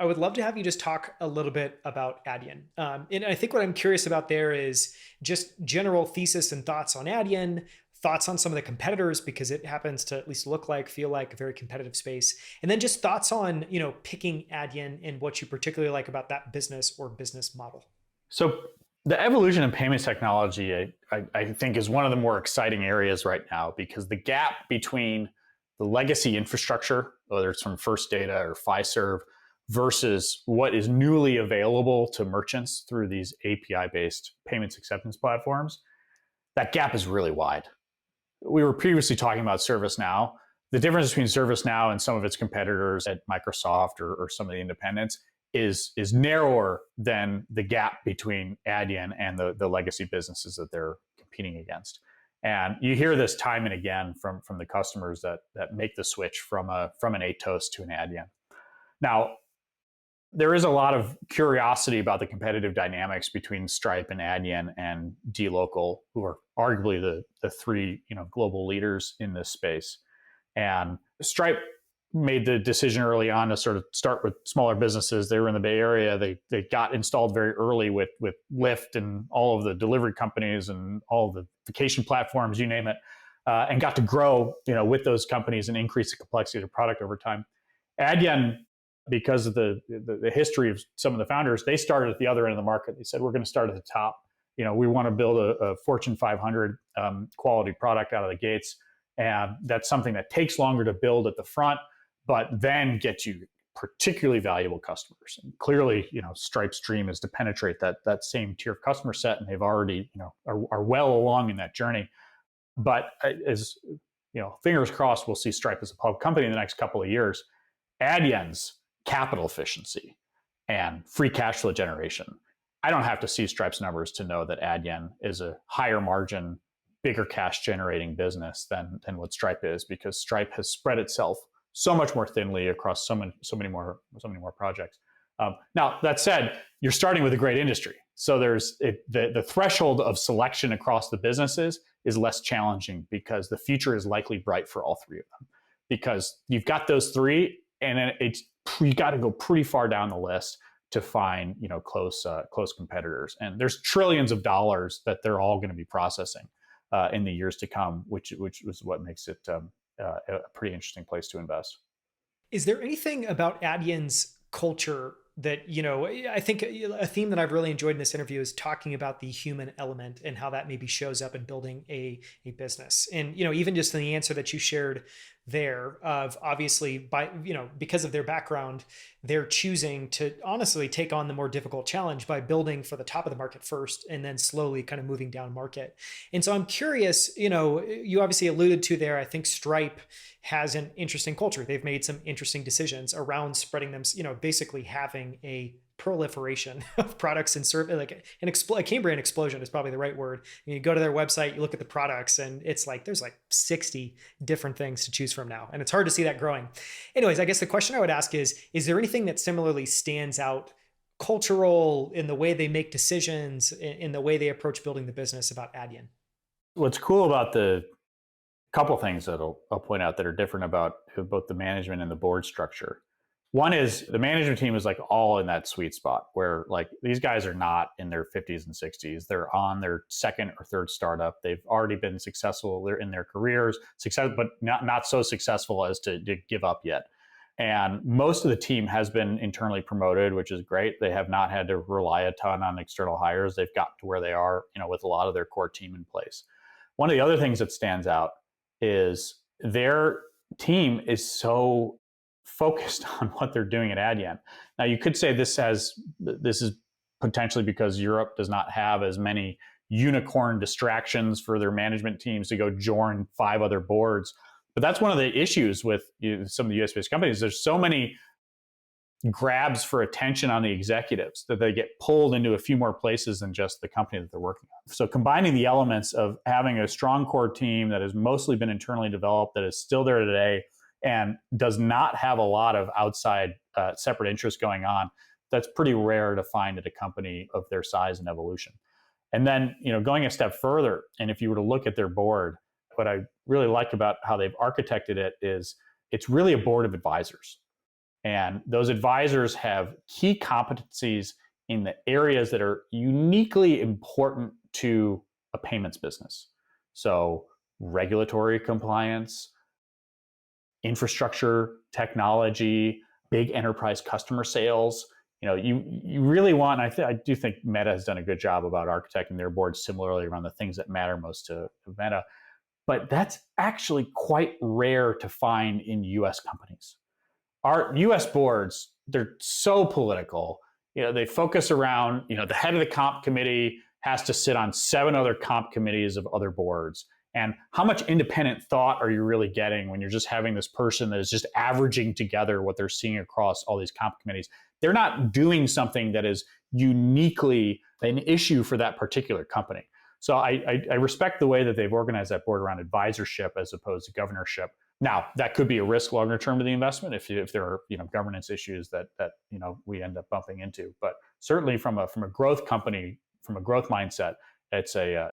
I would love to have you just talk a little bit about Adyen. And I think what I'm curious about there is just general thesis and thoughts on Adyen, thoughts on some of the competitors, because it happens to at least feel like a very competitive space. And then just thoughts on, picking Adyen and what you particularly like about that business or business model. So the evolution of payments technology, I think, is one of the more exciting areas right now because the gap between the legacy infrastructure, whether it's from First Data or Fiserv, versus what is newly available to merchants through these API-based payments acceptance platforms, that gap is really wide. We were previously talking about ServiceNow. The difference between ServiceNow and some of its competitors at Microsoft or some of the independents is narrower than the gap between Adyen and the legacy businesses that they're competing against. And you hear this time and again from the customers that make the switch from an Atos to an Adyen. Now, there is a lot of curiosity about the competitive dynamics between Stripe and Adyen and dLocal, who are arguably the three global leaders in this space. And Stripe made the decision early on to sort of start with smaller businesses. They were in the Bay Area. They got installed very early with Lyft and all of the delivery companies and all of the vacation platforms, you name it, and got to grow with those companies and increase the complexity of the product over time. Adyen, because of the history of some of the founders, they started at the other end of the market. They said, we're going to start at the top. We want to build a Fortune 500 quality product out of the gates. And that's something that takes longer to build at the front, but then gets you particularly valuable customers. And clearly, Stripe's dream is to penetrate that same tier of customer set, and they've already, are well along in that journey. But as fingers crossed, we'll see Stripe as a public company in the next couple of years. Adyen's capital efficiency and free cash flow generation. I don't have to see Stripe's numbers to know that Adyen is a higher margin, bigger cash generating business than what Stripe is, because Stripe has spread itself so much more thinly across so many more projects. Now, that said, you're starting with a great industry. So the threshold of selection across the businesses is less challenging because the future is likely bright for all three of them. Because you've got those three, and then you got to go pretty far down the list to find close competitors. And there's trillions of dollars that they're all going to be processing in the years to come, which was what makes it a pretty interesting place to invest. Is there anything about Adyen's culture that, I think a theme that I've really enjoyed in this interview is talking about the human element and how that maybe shows up in building a business. And, even just in the answer that you shared there of obviously because of their background, they're choosing to honestly take on the more difficult challenge by building for the top of the market first and then slowly kind of moving down market. And so I'm curious, you obviously alluded to there, I think Stripe has an interesting culture. They've made some interesting decisions around spreading them, basically having a proliferation of products and service, like a Cambrian explosion is probably the right word. You go to their website, you look at the products, and it's like there's like 60 different things to choose from now, and it's hard to see that growing. Anyways, I guess the question I would ask is there anything that similarly stands out cultural in the way they make decisions, in the way they approach building the business about Adyen? What's cool about the couple things that I'll point out that are different about both the management and the board structure. One is the management team is like all in that sweet spot where like these guys are not in their 50s and 60s. They're on their second or third startup. They've already been successful. They're in their careers, but not so successful as to give up yet. And most of the team has been internally promoted, which is great. They have not had to rely a ton on external hires. They've got to where they are, with a lot of their core team in place. One of the other things that stands out is their team is so focused on what they're doing at Adyen. Now, you could say this is potentially because Europe does not have as many unicorn distractions for their management teams to go join 5 other boards. But that's one of the issues with some of the US-based companies. There's so many grabs for attention on the executives that they get pulled into a few more places than just the company that they're working on. So combining the elements of having a strong core team that has mostly been internally developed, that is still there today, and does not have a lot of outside separate interests going on, that's pretty rare to find at a company of their size and evolution. And then, going a step further, and if you were to look at their board, what I really like about how they've architected it is it's really a board of advisors. And those advisors have key competencies in the areas that are uniquely important to a payments business. So regulatory compliance, infrastructure, technology, big enterprise customer sales. You really want, and I do think Meta has done a good job about architecting their board similarly around the things that matter most to Meta. But that's actually quite rare to find in US companies. Our US boards, they're so political. They focus around, the head of the comp committee has to sit on 7 other comp committees of other boards. And how much independent thought are you really getting when you're just having this person that is just averaging together what they're seeing across all these comp committees? They're not doing something that is uniquely an issue for that particular company. So I respect the way that they've organized that board around advisorship as opposed to governorship. Now, that could be a risk longer term to the investment if there are governance issues that we end up bumping into. But certainly from a growth company, from a growth mindset, it's a